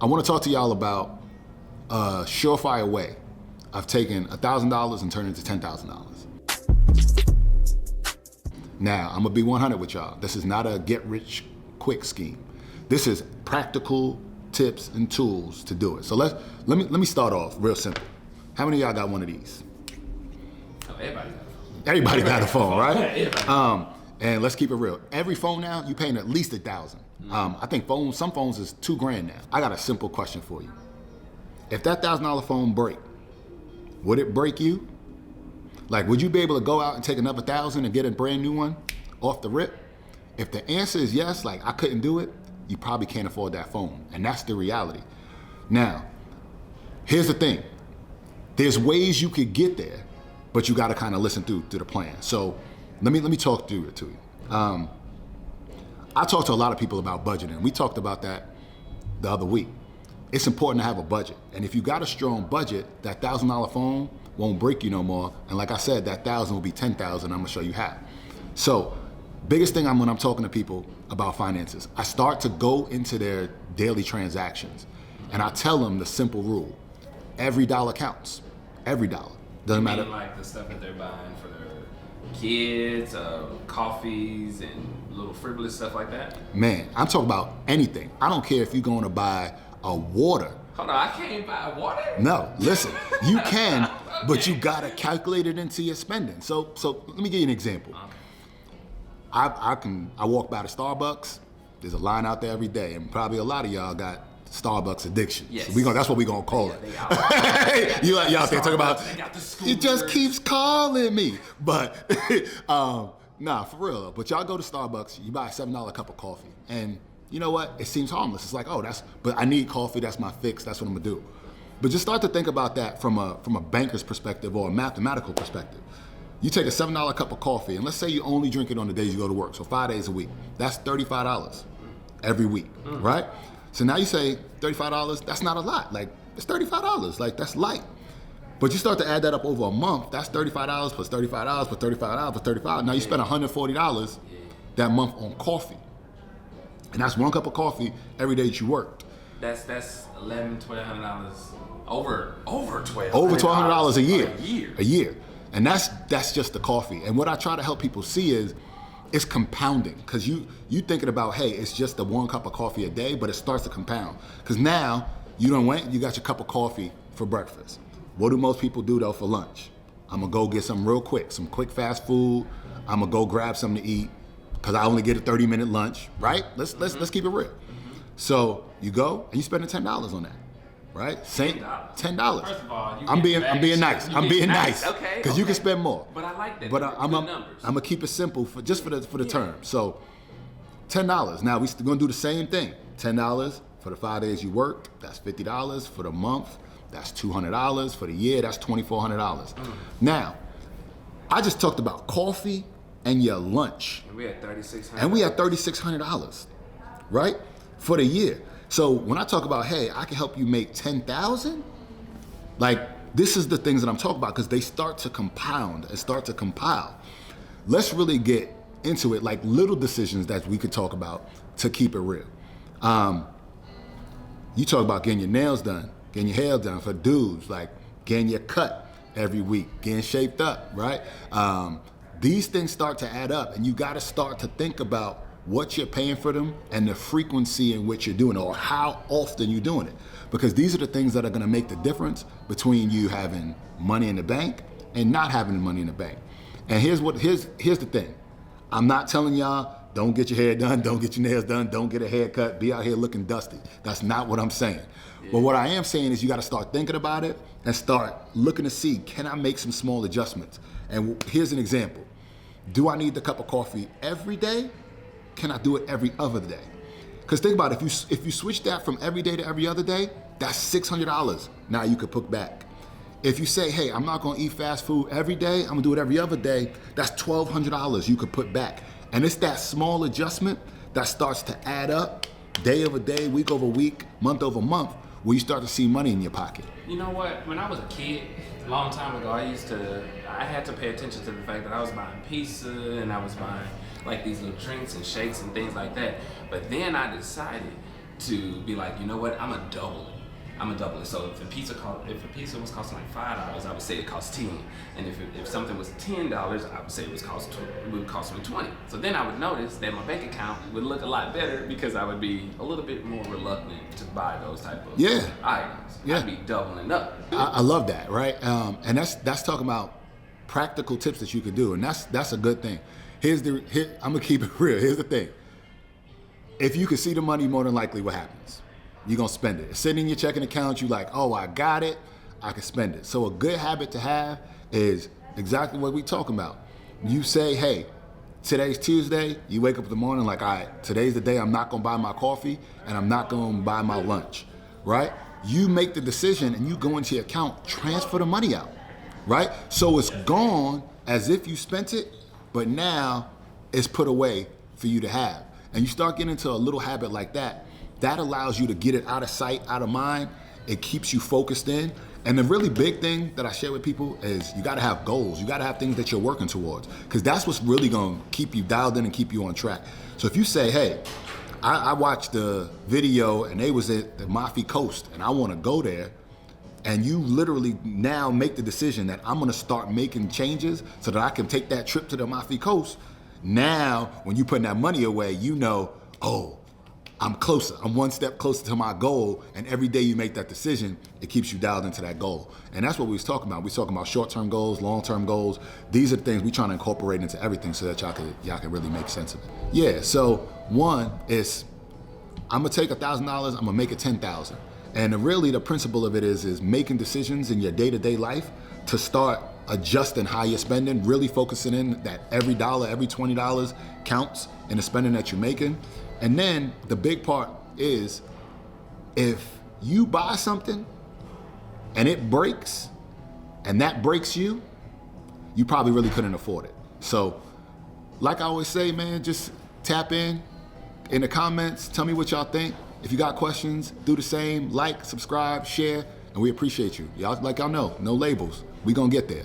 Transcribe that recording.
I want to talk to y'all about a surefire way I've taken $1,000 and turned it into $10,000. Now, I'm gonna be 100 with y'all. This is not a get rich quick scheme. This is practical tips and tools to do it. So let me start off real simple. How many of y'all got one of these? Oh, everybody got a phone. Everybody got a phone, Everybody. right? And let's keep it real. Every phone now, you paying at least $1,000. I think some phones is $2,000 now. I got a simple question for you. If that $1,000 phone break, would it break you? Like, would you be able to go out and take another $1,000 and get a brand new one off the rip? If the answer is yes, like I couldn't do it, you probably can't afford that phone. And that's the reality. Now, here's the thing. There's ways you could get there, but you gotta kind of listen through the plan. So let me talk through it to you. I talked to a lot of people about budgeting. We talked about that the other week. It's important to have a budget. And if you got a strong budget, that $1,000 phone won't break you no more. And like I said, that $1,000 will be $10,000. I'm gonna show you how. So, biggest thing when I'm talking to people about finances, I start to go into their daily transactions. And I tell them the simple rule. Every dollar counts. Every dollar. Doesn't matter. Like the stuff that they're buying for their kids, coffees, and little frivolous stuff like that? Man, I'm talking about anything. I don't care if you're going to buy a water. Hold on, I can't buy water? No, listen, you can, Okay. but you gotta calculate it into your spending. So let me give you an example. Okay. I walk by the Starbucks. There's a line out there every day, and probably a lot of y'all got Starbucks addiction. Yes. So that's what we're gonna call it. They out. You out there talking about, They got the it just scooters. keeps calling me. But nah, for real though. But y'all go to Starbucks, you buy a $7 cup of coffee, and you know what? It seems harmless. It's like, oh, but I need coffee, that's my fix, that's what I'm gonna do. But just start to think about that from a banker's perspective or a mathematical perspective. You take a $7 cup of coffee, and let's say you only drink it on the days you go to work, so 5 days a week. That's $35 every week, right? So now you say $35, that's not a lot. Like, it's $35, like that's light. But you start to add that up over a month, that's $35 plus $35 plus $35 plus $35. Now you spend $140 that month on coffee. And that's one cup of coffee every day that you worked. That's $1,100-$1,200 over $1,200. Over $1,200 a year. A year. And that's just the coffee. And what I try to help people see is it's compounding. Because you thinking about, hey, it's just the one cup of coffee a day, but it starts to compound. Because now you got your cup of coffee for breakfast. What do most people do though for lunch? I'm gonna go get something real quick, some quick fast food. I'm gonna go grab something to eat. Because I only get a 30-minute lunch, right? Let's keep it real. So you go and you spend $10 on that, right? Same $10. First of all, I'm being nice. I'm being nice. Okay. Because you can spend more. But I like that. But Good I'm numbers. gonna keep it simple for the term. So $10. Now we're gonna do the same thing. $10 for the 5 days you worked. That's $50 for the month. That's $200 for the year. That's $2,400. Now, I just talked about coffee and your lunch. And we had $3,600. And we had $3,600, right? For the year. So when I talk about, hey, I can help you make 10,000, like this is the things that I'm talking about because they start to compound and start to compile. Let's really get into it, like little decisions that we could talk about to keep it real. You talk about getting your nails done, getting your hair done for dudes, like getting your cut every week, getting shaped up, right? These things start to add up and you gotta start to think about what you're paying for them and the frequency in which you're doing it or how often you're doing it. Because these are the things that are gonna make the difference between you having money in the bank and not having the money in the bank. And here's the thing. I'm not telling y'all, don't get your hair done, don't get your nails done, don't get a haircut, be out here looking dusty. That's not what I'm saying. But what I am saying is you gotta start thinking about it and start looking to see, can I make some small adjustments? And here's an example. Do I need the cup of coffee every day? Can I do it every other day? Because think about it, if you switch that from every day to every other day, that's $600 now you could put back. If you say, hey, I'm not gonna eat fast food every day, I'm gonna do it every other day, that's $1,200 you could put back. And it's that small adjustment that starts to add up day over day, week over week, month over month, where you start to see money in your pocket. You know what? When I was a kid, a long time ago, I had to pay attention to the fact that I was buying pizza and I was buying like these little drinks and shakes and things like that. But then I decided to be like, you know what, I'm gonna double it. So if a pizza was costing like $5, I would say it costs 10. And if something was $10, I would say it would cost me 20. So then I would notice that my bank account would look a lot better because I would be a little bit more reluctant to buy those type of items. Yeah. I'd be doubling up. I love that, right? And that's talking about practical tips that you could do, and that's a good thing. I'm gonna keep it real. Here's the thing: if you can see the money, more than likely, what happens? You're gonna spend it. It's sitting in your checking account. You like, oh, I got it. I can spend it. So a good habit to have is exactly what we talking about. You say, hey, today's Tuesday. You wake up in the morning like, all right, today's the day I'm not gonna buy my coffee and I'm not gonna buy my lunch, right? You make the decision and you go into your account, transfer the money out, right? So it's gone as if you spent it, but now it's put away for you to have. And you start getting into a little habit like that, that allows you to get it out of sight, out of mind. It keeps you focused in. And the really big thing that I share with people is you gotta have goals. You gotta have things that you're working towards, because that's what's really gonna keep you dialed in and keep you on track. So if you say, hey, I watched the video and they was at the Amalfi Coast and I wanna go there, and you literally now make the decision that I'm gonna start making changes so that I can take that trip to the Amalfi Coast. Now, when you putting that money away, you know, oh, I'm closer. I'm one step closer to my goal, and every day you make that decision, it keeps you dialed into that goal. And that's what we was talking about. We was talking about short-term goals, long-term goals. These are the things we trying to incorporate into everything so that y'all can really make sense of it. Yeah, so one is, I'm gonna take $1,000, I'm gonna make it 10,000. And really the principle of it is making decisions in your day-to-day life to start adjusting how you're spending, really focusing in that every dollar, every $20 counts in the spending that you're making. And then the big part is, if you buy something and it breaks and that breaks you, you probably really couldn't afford it. So like I always say, man, just tap in the comments, tell me what y'all think. If you got questions, do the same, like, subscribe, share, and we appreciate you. Y'all, like y'all know, no labels. We gonna get there.